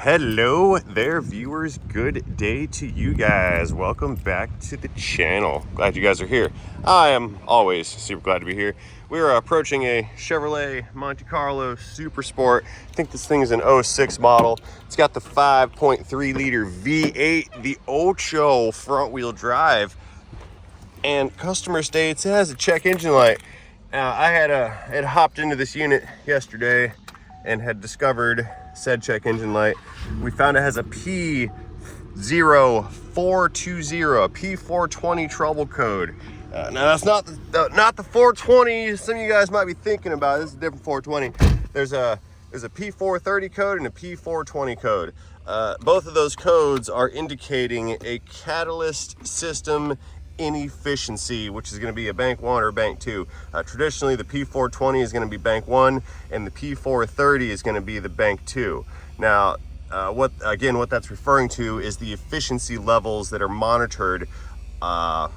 Hello there, viewers. Good day to you guys. Welcome back to the channel. Glad you guys are here. I am always super glad to be here. We are approaching a Chevrolet Monte Carlo Super Sport. I think this thing is an 06 model. It's got the 5.3 liter V8, the Ocho front wheel drive, and customer states it has a check engine light. I had hopped into this unit yesterday and had discovered said check engine light. We found it has a P0420, a P420 trouble code. Now that's not the 420 some of you guys might be thinking about. This is a different 420. There's a P430 code and a P420 code. Both of those codes are indicating a catalyst system inefficiency, which is going to be a bank 1 or bank 2. Traditionally, the P420 is going to be bank 1 and the P430 is going to be the bank 2. Now, what that's referring to is the efficiency levels that are monitored of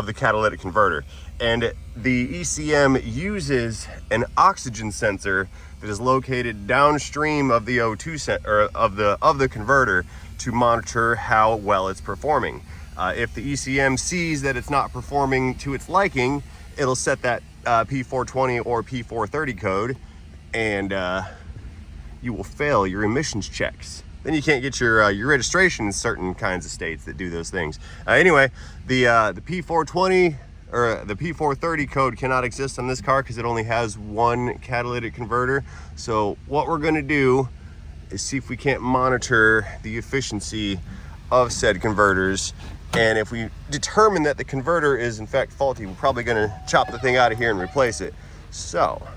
the catalytic converter. And the ECM uses an oxygen sensor that is located downstream of the O2 of the converter to monitor how well it's performing. If the ECM sees that it's not performing to its liking, it'll set that P420 or P430 code, and you will fail your emissions checks. Then you can't get your registration in certain kinds of states that do those things. Anyway, the P420 or the P430 code cannot exist on this car because it only has one catalytic converter. So what we're going to do is see if we can't monitor the efficiency of said converters. And if we determine that the converter is in fact faulty, we're probably going to chop the thing out of here and replace it. So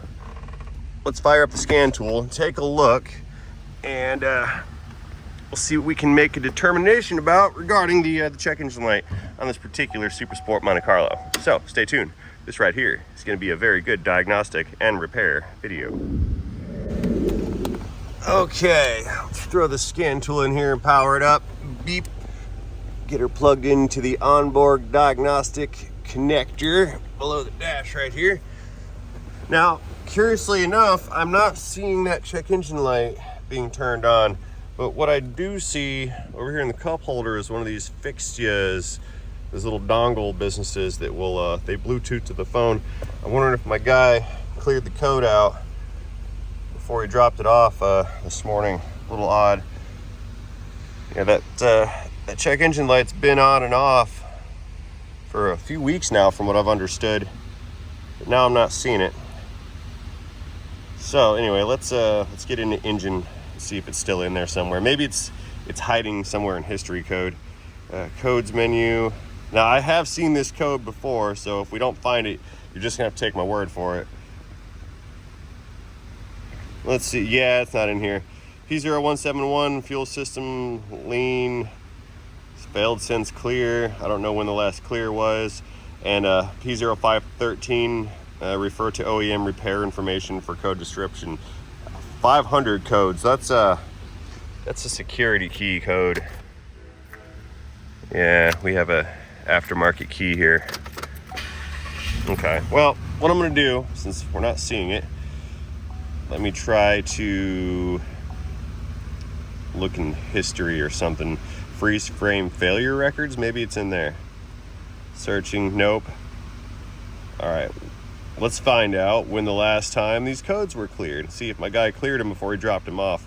let's fire up the scan tool, take a look, and we'll see what we can make a determination about regarding the check engine light on this particular Super Sport Monte Carlo. So stay tuned. This right here is going to be a very good diagnostic and repair video. Okay, let's throw the scan tool in here and power it up. Beep. Get her plugged into the onboard diagnostic connector below the dash right here. Now, curiously enough, I'm not seeing that check engine light being turned on, but what I do see over here in the cup holder is one of these fixtures, these little dongle businesses that will they Bluetooth to the phone. I'm wondering if my guy cleared the code out before he dropped it off this morning. A little odd. Yeah, that check engine light's been on and off for a few weeks now from what I've understood, but now I'm not seeing it. So anyway, let's get into engine and see if it's still in there somewhere. Maybe it's hiding somewhere in history code. Codes menu. Now I have seen this code before, so if we don't find it, you're just gonna have to take my word for it. Let's see. Yeah, it's not in here. P0171 fuel system lean. Failed since clear. I don't know when the last clear was. And P0513 refer to OEM repair information for code description. 500 codes. That's a security key code. Yeah, we have a aftermarket key here. Okay. Well, what I'm going to do, since we're not seeing it, let me try to look in history or something. Freeze frame failure records, maybe it's in there. Searching, nope. All right, let's find out when the last time these codes were cleared. See if my guy cleared them before he dropped them off.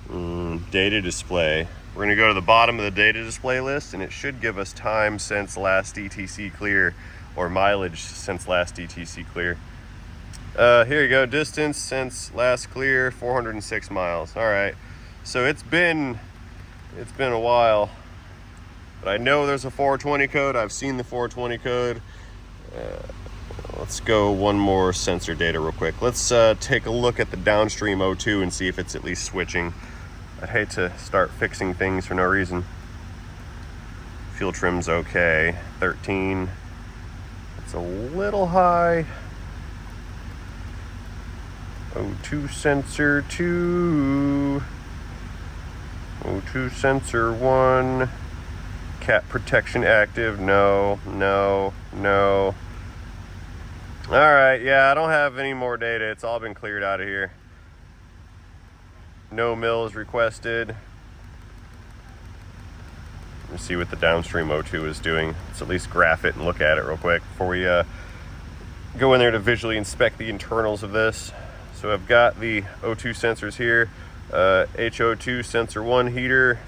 Data display. We're gonna go to the bottom of the data display list, and it should give us time since last DTC clear, or mileage since last DTC clear. Here you go, distance since last clear, 406 miles. All right, so it's been a while, but I know there's a 420 code. I've seen the 420 code. Let's go one more sensor data real quick. Let's take a look at the downstream O2 and see if it's at least switching. I'd hate to start fixing things for no reason. Fuel trim's okay. 13. It's a little high. O2 sensor 2. O2 sensor 1, cat protection active, no. All right, yeah, I don't have any more data. It's all been cleared out of here. no mill is requested. Let's see what the downstream O2 is doing. Let's at least graph it and look at it real quick before we go in there to visually inspect the internals of this. So I've got the O2 sensors here. HO2 sensor 1 heater.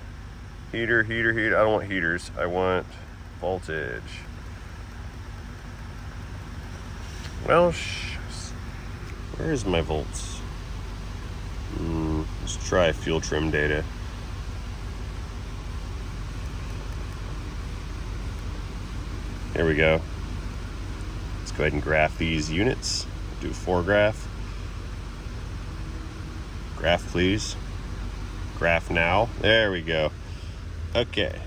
I don't want heaters, I want voltage. Well, where's my volts? Let's try fuel trim data. There we go. Let's go ahead and graph these units. Do a foregraph. Graph, please. Graph now. There we go. Okay.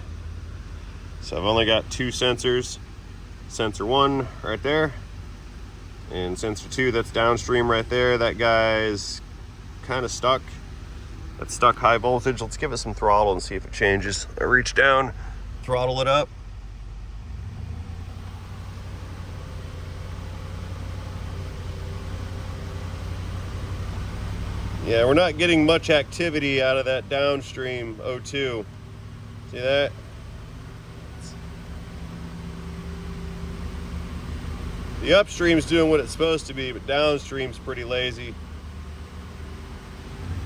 So I've only got 2 sensors. Sensor 1 right there. And sensor 2, that's downstream right there. That guy's kind of stuck. That's stuck high voltage. Let's give it some throttle and see if it changes. I reach down, throttle it up. Yeah, we're not getting much activity out of that downstream O2. See that? The upstream's doing what it's supposed to be, but downstream's pretty lazy.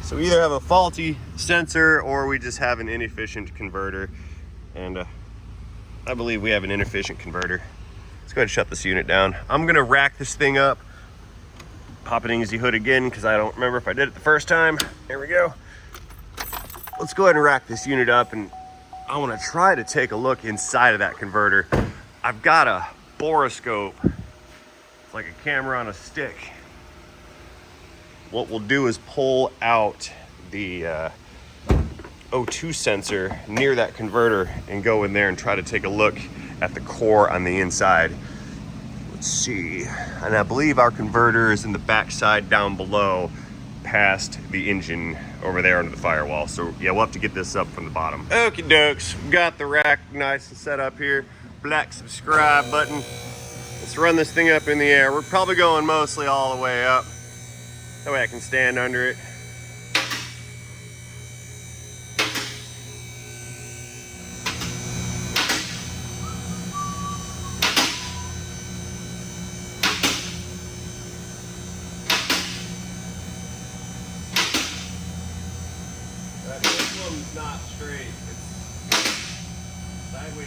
So we either have a faulty sensor or we just have an inefficient converter. And I believe we have an inefficient converter. Let's go ahead and shut this unit down. I'm gonna rack this thing up. Pop an easy hood again because I don't remember if I did it the first time. There we go. Let's go ahead and rack this unit up, and I want to try to take a look inside of that converter. I've got a boroscope. It's like a camera on a stick. What we'll do is pull out the O2 sensor near that converter and go in there and try to take a look at the core on the inside. Let's see, and I believe our converter is in the backside down below past the engine over there under the firewall. So yeah, we'll have to get this up from the bottom. Okie dokes, got the rack nice and set up here. Black subscribe button. Let's run this thing up in the air. We're probably going mostly all the way up. That way I can stand under it. Not straight, it's sideways.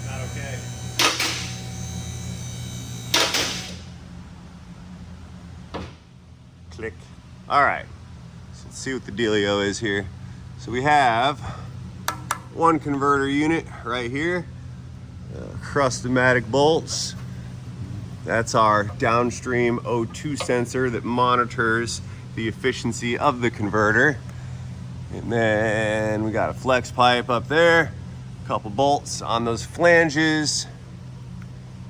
Not okay. Click. All right, so let's see what the dealio is here. So we have one converter unit right here, Crustomatic bolts. That's our downstream O2 sensor that monitors the efficiency of the converter. And then we got a flex pipe up there, a couple bolts on those flanges,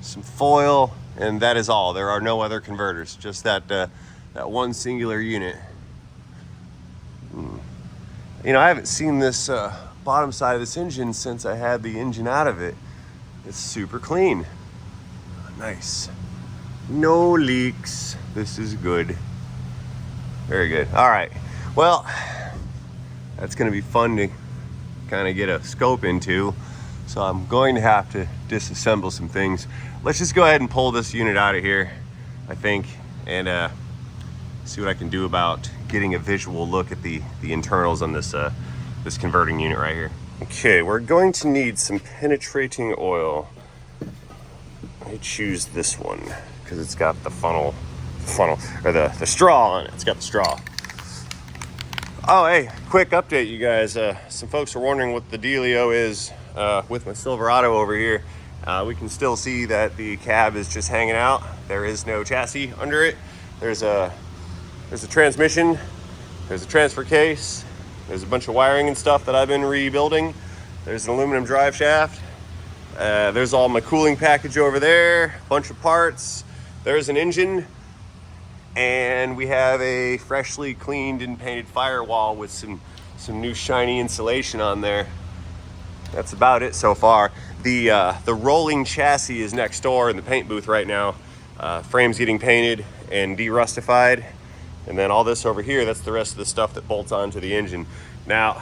some foil, and that is all. There are no other converters, just that one singular unit. You know, I haven't seen this bottom side of this engine since I had the engine out of it. It's super clean. Nice. No leaks. This is good. Very good. All right. Well, that's going to be fun to kind of get a scope into. So I'm going to have to disassemble some things. Let's just go ahead and pull this unit out of here, I think, and see what I can do about getting a visual look at the internals on this this converting unit right here. Okay, we're going to need some penetrating oil. I choose this one because it's got the funnel, or the straw on it. It's got the straw. Oh, hey, quick update, you guys. Some folks are wondering what the dealio is with my Silverado over here. We can still see that the cab is just hanging out. There is no chassis under it. There's a transmission, there's a transfer case, there's a bunch of wiring and stuff that I've been rebuilding. There's an aluminum drive shaft. There's all my cooling package over there, bunch of parts. There's an engine. And we have a freshly cleaned and painted firewall with some new shiny insulation on there. That's about it so far. The rolling chassis is next door in the paint booth right now. Frame's getting painted and de-rustified. And then all this over here, that's the rest of the stuff that bolts onto the engine. Now,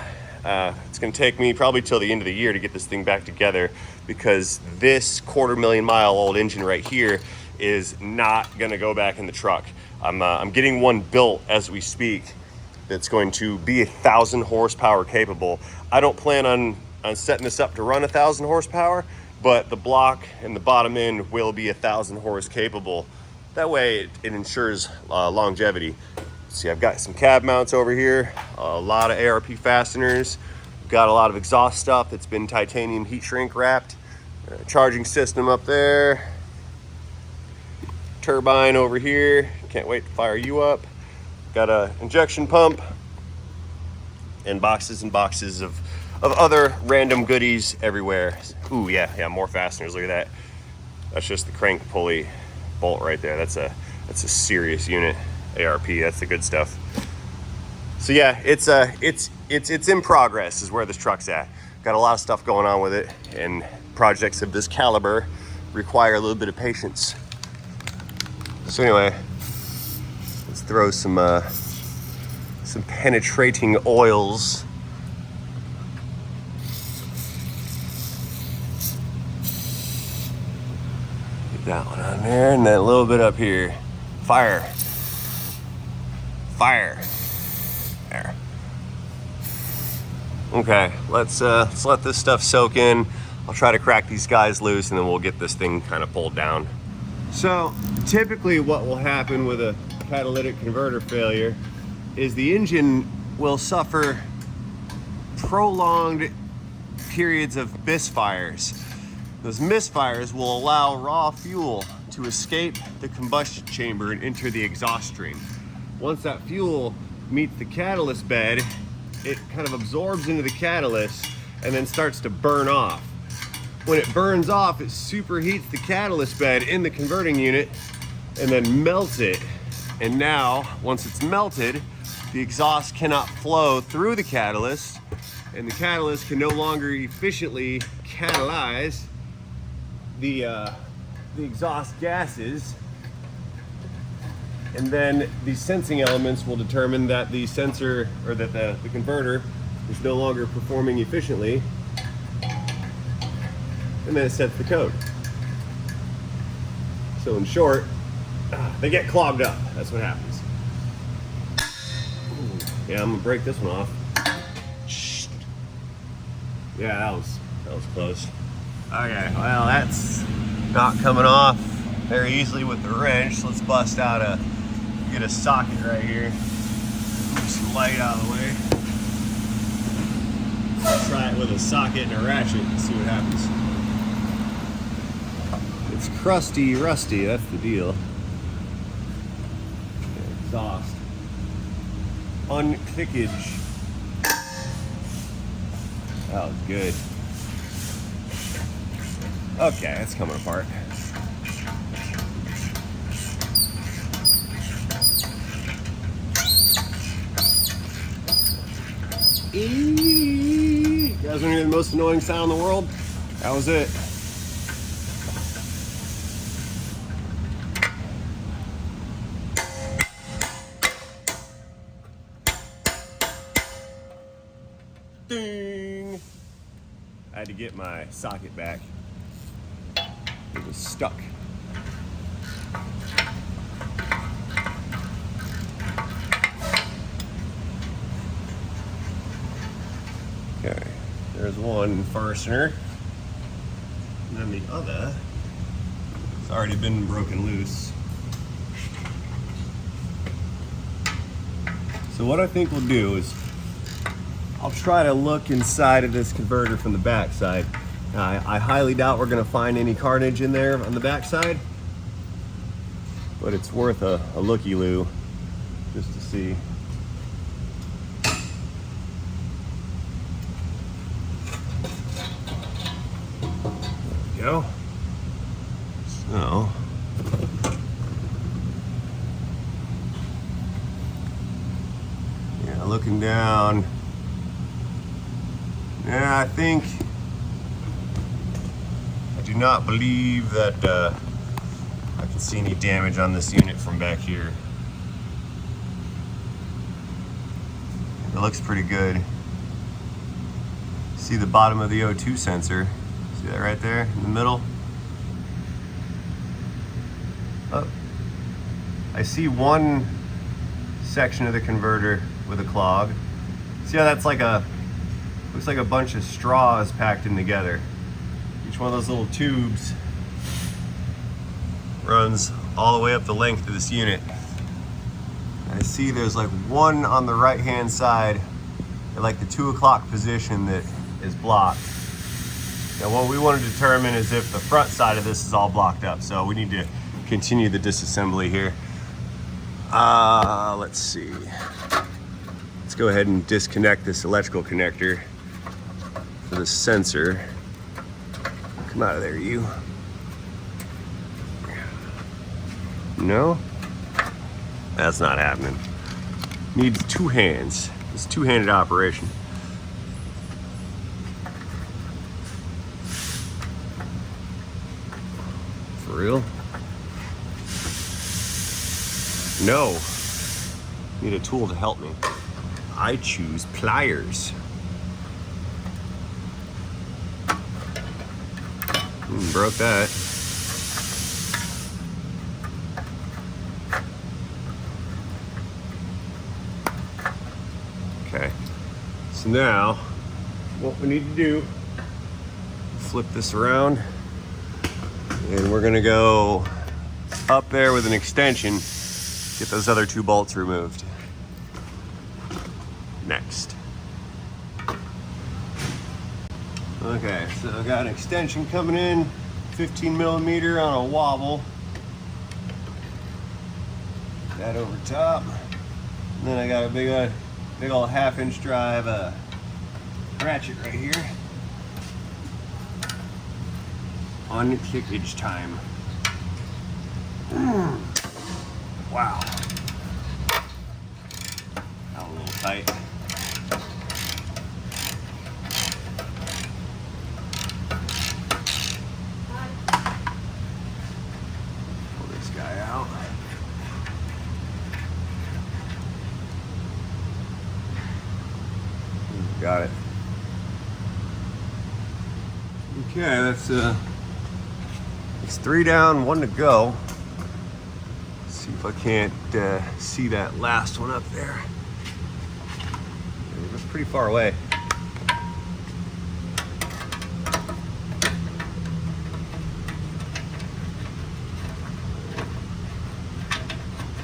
it's gonna take me probably till the end of the year to get this thing back together, because this 250,000 old engine right here is not gonna go back in the truck. I'm getting one built as we speak that's going to be 1,000 horsepower capable. I don't plan on setting this up to run 1,000 horsepower, but the block and the bottom end will be 1,000 horse capable. That way it ensures longevity. See, I've got some cab mounts over here, a lot of ARP fasteners, got a lot of exhaust stuff that's been titanium heat shrink wrapped, charging system up there, turbine over here, can't wait to fire you up, got a injection pump, and boxes of other random goodies everywhere. Ooh, yeah, more fasteners, look at that. That's just the crank pulley bolt right there. That's a serious unit. ARP, that's the good stuff. So yeah, it's in progress is where this truck's at. Got a lot of stuff going on with it, and projects of this caliber require a little bit of patience. So anyway, let's throw some penetrating oils. Get that one on there, and then a little bit up here. Fire. There. Okay, let's let this stuff soak in. I'll try to crack these guys loose, and then we'll get this thing kind of pulled down. So typically what will happen with a catalytic converter failure is the engine will suffer prolonged periods of misfires. Those misfires will allow raw fuel to escape the combustion chamber and enter the exhaust stream. Once that fuel meets the catalyst bed, it kind of absorbs into the catalyst and then starts to burn off. When it burns off, it superheats the catalyst bed in the converting unit and then melts it. And now, once it's melted, the exhaust cannot flow through the catalyst, and the catalyst can no longer efficiently catalyze the exhaust gases. And then the sensing elements will determine that the sensor, or that the converter is no longer performing efficiently, and then it sets the code. So in short, they get clogged up. That's what happens. Ooh, yeah, I'm gonna break this one off. Yeah, that was close. Okay, well, that's not coming off very easily with the wrench. Let's bust out get a socket right here. Move some light out of the way. I'll try it with a socket and a ratchet and see what happens. It's crusty, rusty, that's the deal. Exhaust. Unclickage. That was good. Okay, it's coming apart. You guys want to hear the most annoying sound in the world? That was it. Ding! I had to get my socket back. It was stuck. Okay, there's one fastener, and then the other has already been broken loose. So what I think we'll do is I'll try to look inside of this converter from the back side. I highly doubt we're going to find any carnage in there on the back side, but it's worth a looky-loo just to see. Go. So, yeah, looking down. Yeah, I think I do not believe that I can see any damage on this unit from back here. It looks pretty good. See the bottom of the O2 sensor? See that right there in the middle? Oh, I see one section of the converter with a clog. See how that's like looks like a bunch of straws packed in together. Each one of those little tubes runs all the way up the length of this unit. I see there's like one on the right hand side at like the 2 o'clock position that is blocked. Now what we want to determine is if the front side of this is all blocked up. So we need to continue the disassembly here. Let's see. Let's go ahead and disconnect this electrical connector for the sensor. Come out of there, you. No? That's not happening. Needs two hands. It's a two-handed operation. For real? No. Need a tool to help me. I choose pliers. Broke that. Okay. So now, what we need to do, flip this around, and we're gonna go up there with an extension, get those other two bolts removed. Next. Okay, so I got an extension coming in, 15 millimeter on a wobble. That over top. And then I got a big old 1/2-inch drive ratchet right here. On kickage time. Wow. Got a little tight. Pull this guy out. Got it. Okay, that's it's 3 down, 1 to go. Let's see if I can't see that last one up there. It was pretty far away.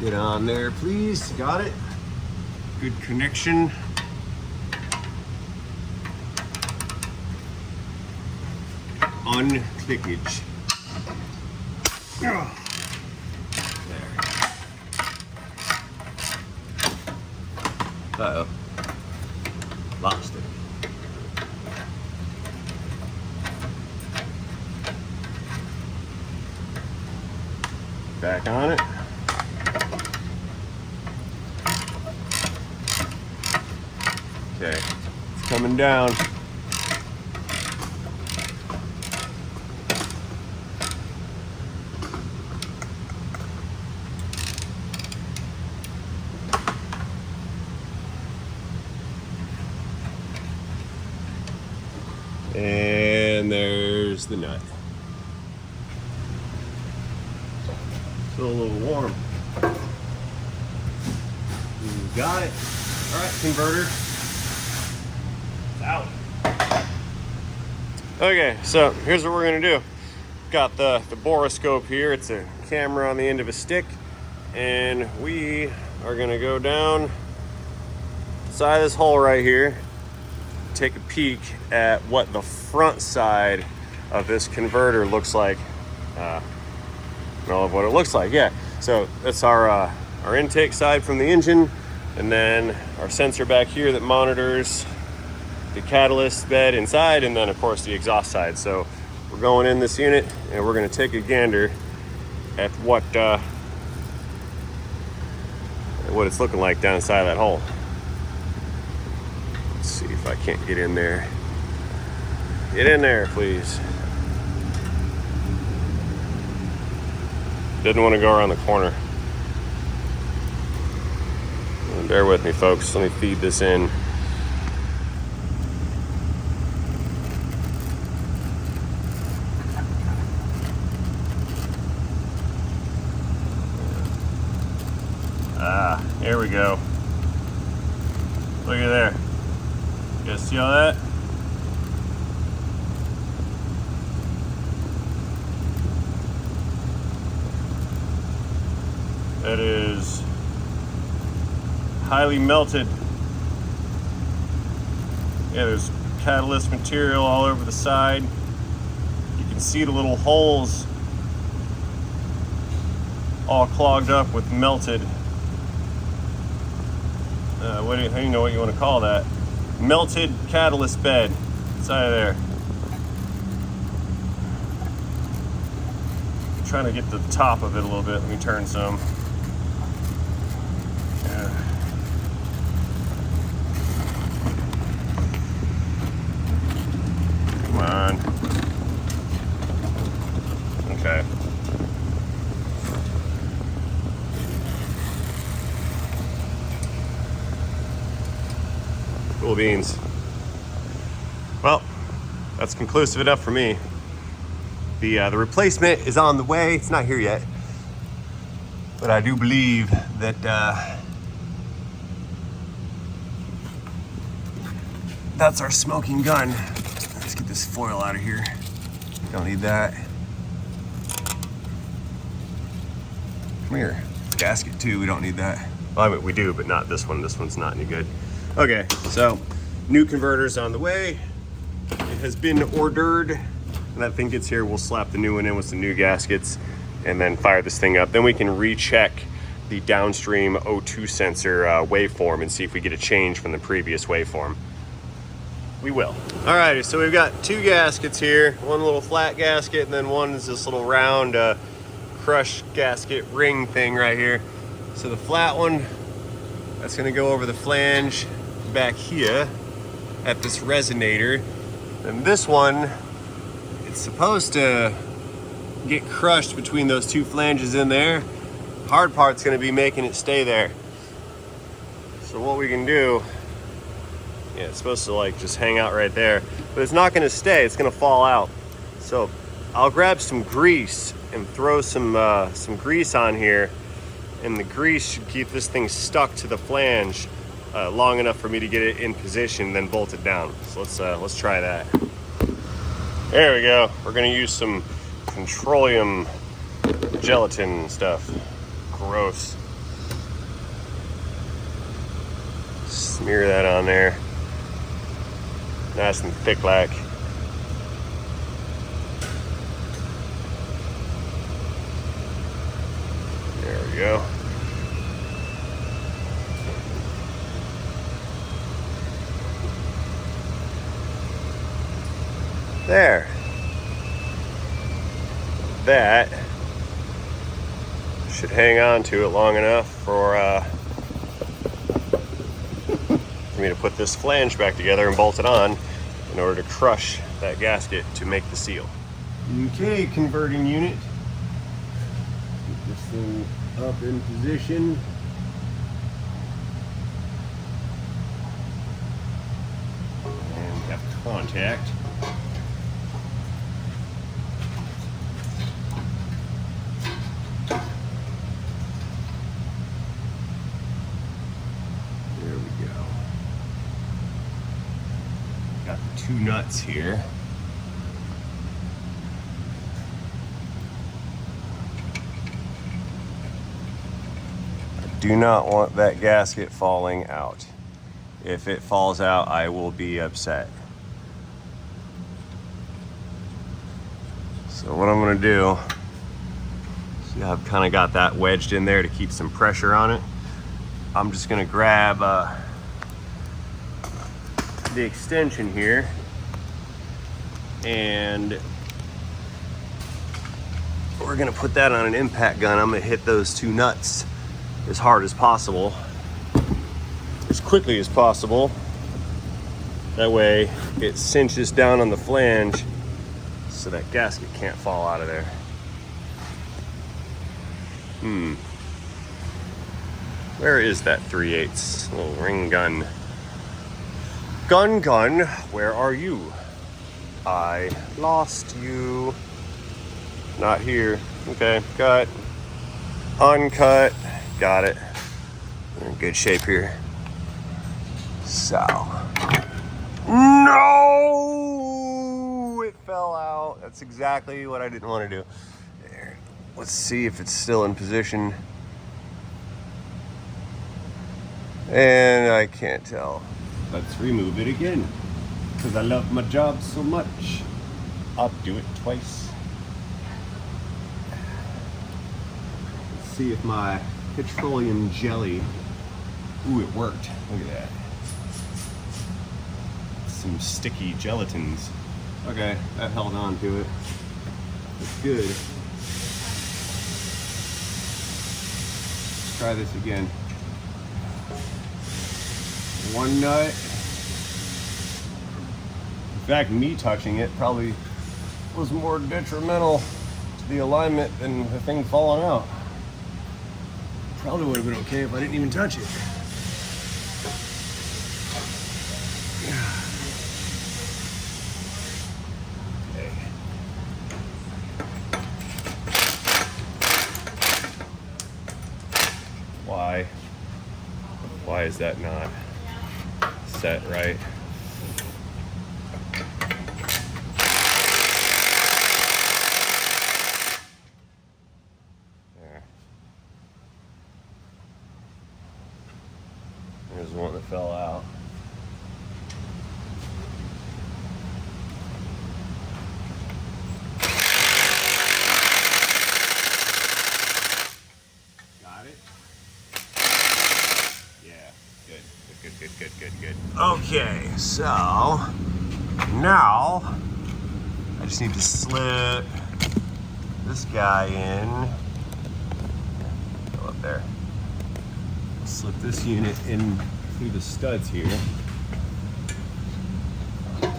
Get on there, please. Got it. Good connection. Unclickage. There. Uh-oh. Lost it. Back on it. Okay, it's coming down. And there's the nut. Still a little warm. You got it. All right, converter. It's out. Okay, so here's what we're gonna do. Got the boroscope here. It's a camera on the end of a stick, and we are gonna go down inside this hole right here, take a peek at what the front side of this converter looks like. All of what it looks like, yeah. So that's our intake side from the engine, and then our sensor back here that monitors the catalyst bed inside, and then of course the exhaust side. So we're going in this unit and we're gonna take a gander at what it's looking like down inside that hole. Let's see if I can't get in there. Get in there, please. Didn't want to go around the corner. Bear with me, folks. Let me feed this in. go. Look at there. You guys see all that? That is highly melted. Yeah, there's catalyst material all over the side. You can see the little holes all clogged up with melted. How do you know what you want to call that? Melted catalyst bed inside of there. I'm trying to get the top of it a little bit. Let me turn some. Come on. Okay. Cool beans. Well, that's conclusive enough for me. The replacement is on the way. It's not here yet, but I do believe that that's our smoking gun. Let's get this foil out of here. Don't need that. Come here. Gasket too. We don't need that. Well, I mean, we do, but not this one. This one's not any good. Okay, so new converter's on the way. It has been ordered. When that thing gets here, we'll slap the new one in with some new gaskets and then fire this thing up. Then we can recheck the downstream O2 sensor waveform and see if we get a change from the previous waveform. We will. All right, so we've got two gaskets here. One little flat gasket and then one is this little round crush gasket ring thing right here. So the flat one, that's gonna go over the flange back here at this resonator. And this one, it's supposed to get crushed between those two flanges in there. Hard part's gonna be making it stay there. So what we can do, yeah, it's supposed to like just hang out right there, but it's not gonna stay, it's gonna fall out. So I'll grab some grease and throw some grease on here, and the grease should keep this thing stuck to the flange long enough for me to get it in position, then bolt it down. So let's try that. There we go. We're gonna use some petroleum gelatin stuff. Gross. Smear that on there. Nice and thick like. There we go. There. That should hang on to it long enough for me to put this flange back together and bolt it on in order to crush that gasket to make the seal. Okay, converting unit. Get this thing up in position. And have contact. There we go. Got the two nuts here. Do not want that gasket falling out. If it falls out, I will be upset. So what I'm gonna do, see I've kind of got that wedged in there to keep some pressure on it. I'm just gonna grab the extension here and we're gonna put that on an impact gun. I'm gonna hit those two nuts as hard as possible, as quickly as possible. That way it cinches down on the flange so that gasket can't fall out of there. Where is that 3/8 little ring gun? Gun, where are you? I lost you. Not here. Okay, cut, uncut. Got it. We're in good shape here. So, no, it fell out. That's exactly what I didn't want to do. There. Let's see if it's still in position. And I can't tell. Let's remove it again, because I love my job so much. I'll do it twice. Let's see if my petroleum jelly, ooh, it worked. Look at that. Some sticky gelatins. Okay, that held on to it. That's good. Let's try this again. One nut. In fact, me touching it probably was more detrimental to the alignment than the thing falling out. Probably would have been okay if I didn't even touch it. Okay. Why is that not set right? There. There's one that fell out. Got it? Yeah, good. Okay, so now I just need to slip this guy in. Go up there. Slip this unit in through the studs here. There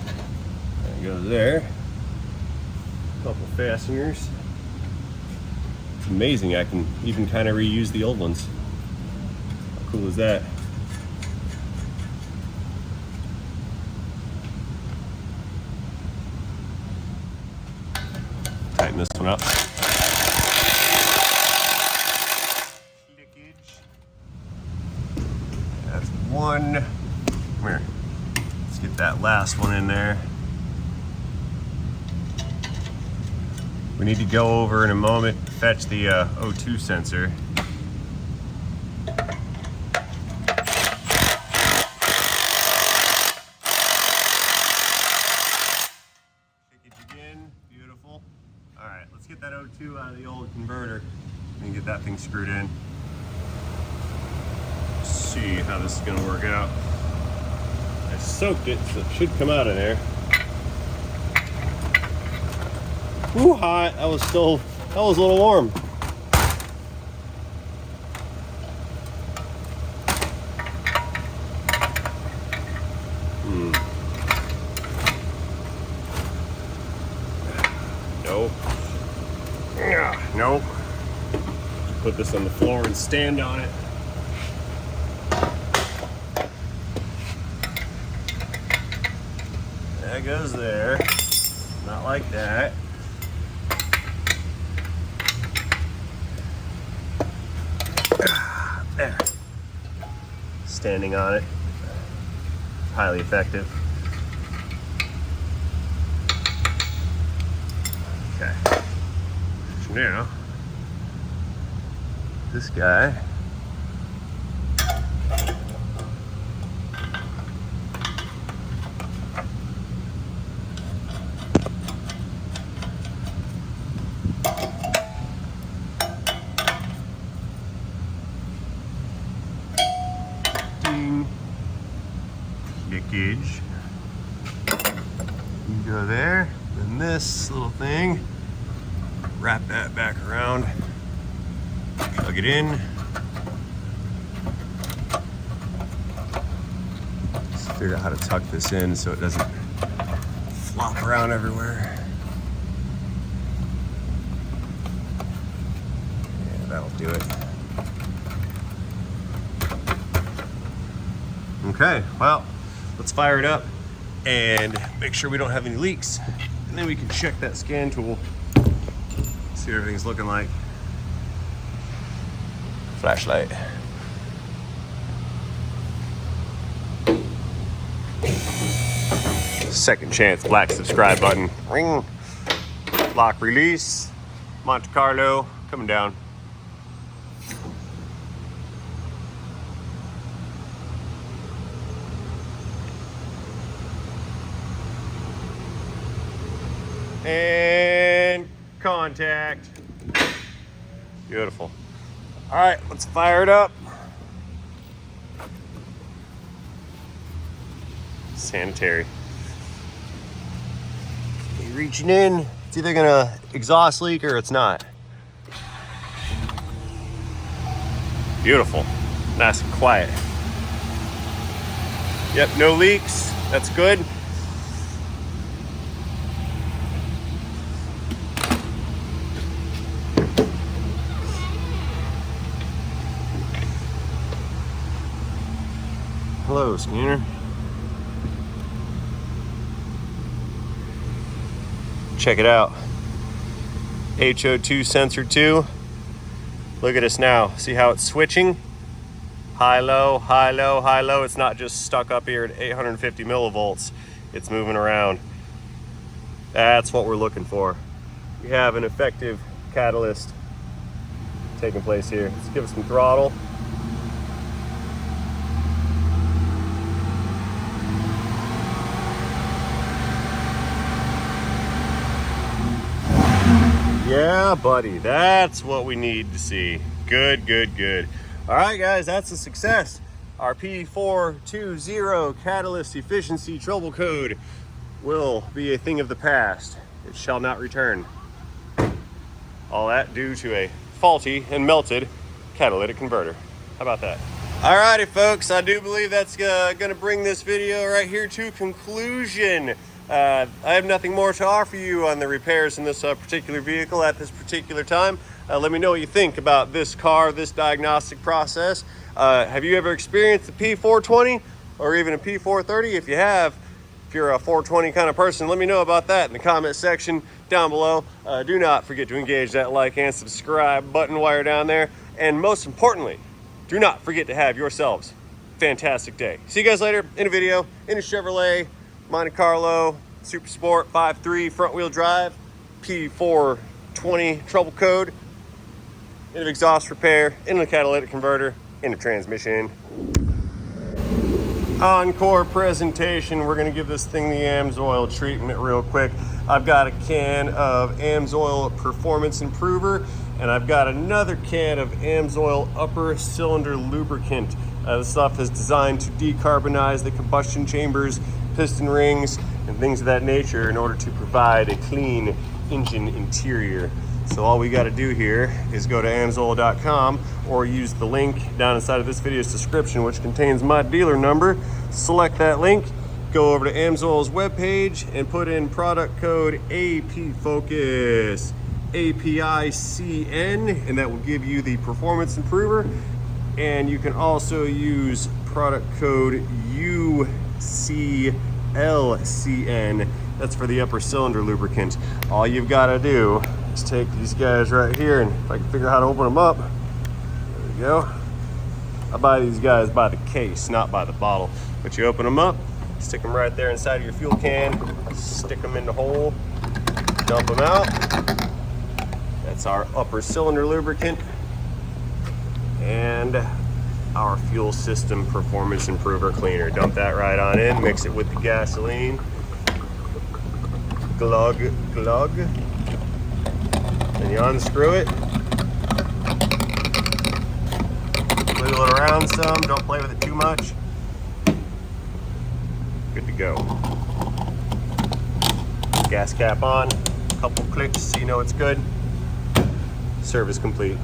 it goes there. A couple fasteners. It's amazing I can even kind of reuse the old ones. How cool is that? Tighten this one up. Clickage. That's one. Come here. Let's get that last one in there. We need to go over in a moment, fetch the O2 sensor. Alright, let's get that O2 out of the old converter and get that thing screwed in. Let's see how this is going to work out. I soaked it, so it should come out of there. Ooh, hot. That was a little warm. Nope. Nope. Put this on the floor and stand on it. That goes there. Not like that. There. Standing on it. Highly effective. Okay. So now, this guy leakage. You go there, then this little thing, wrap that back around, plug it in. Just figure out how to tuck this in so it doesn't flop around everywhere. Yeah, that'll do it. Okay, well, let's fire it up and make sure we don't have any leaks. And then we can check that scan tool, see what everything's looking like. Flashlight. Second chance black subscribe button. Ring. Lock release. Monte Carlo coming down. And contact. Beautiful. All right, let's fire it up. Sanitary. You're reaching in. It's either gonna exhaust leak or it's not. Beautiful. Nice and quiet. Yep, no leaks. That's good. Hello, Skinner. Check it out. HO2 sensor 2. Look at us now. See how it's switching? High, low, high, low, high, low. It's not just stuck up here at 850 millivolts. It's moving around. That's what we're looking for. We have an effective catalyst taking place here. Let's give it some throttle. Yeah, buddy, that's what we need to see. Good, good, good. All right, guys, that's a success. Our P420 catalyst efficiency trouble code will be a thing of the past. It shall not return. All that due to a faulty and melted catalytic converter. How about that? All righty, folks, I do believe that's gonna bring this video right here to conclusion. I have nothing more to offer you on the repairs in this particular vehicle at this particular time. Let me know what you think about this car, this diagnostic process. Have you ever experienced a P420 or even a P430? If you have, if you're a 420 kind of person, let me know about that in the comment section down below. Do not forget to engage that like and subscribe button while you're down there. And most importantly, do not forget to have yourselves a fantastic day. See you guys later in a video in a Chevrolet Monte Carlo Super Sport 5.3 front wheel drive, P420 trouble code, in an exhaust repair, in a catalytic converter, in a transmission. Encore presentation. We're gonna give this thing the Amsoil treatment real quick. I've got a can of Amsoil Performance Improver, and I've got another can of Amsoil Upper Cylinder Lubricant. This stuff is designed to decarbonize the combustion chambers, piston rings, and things of that nature in order to provide a clean engine interior. So all we got to do here is go to amsoil.com or use the link down inside of this video's description, which contains my dealer number. Select that link, go over to Amsoil's webpage and put in product code APFocus, APICN, and that will give you the performance improver. And you can also use product code UCLCN. That's for the upper cylinder lubricant. All you've got to do is take these guys right here, and if I can figure out how to open them up, there we go. I buy these guys by the case, not by the bottle. But you open them up, stick them right there inside of your fuel can, stick them in the hole, dump them out. That's our upper cylinder lubricant and our fuel system performance improver cleaner. Dump that right on in, mix it with the gasoline. Glug, glug. Then you unscrew it. Wiggle it around some, don't play with it too much. Good to go. Gas cap on, a couple clicks so you know it's good. Service complete.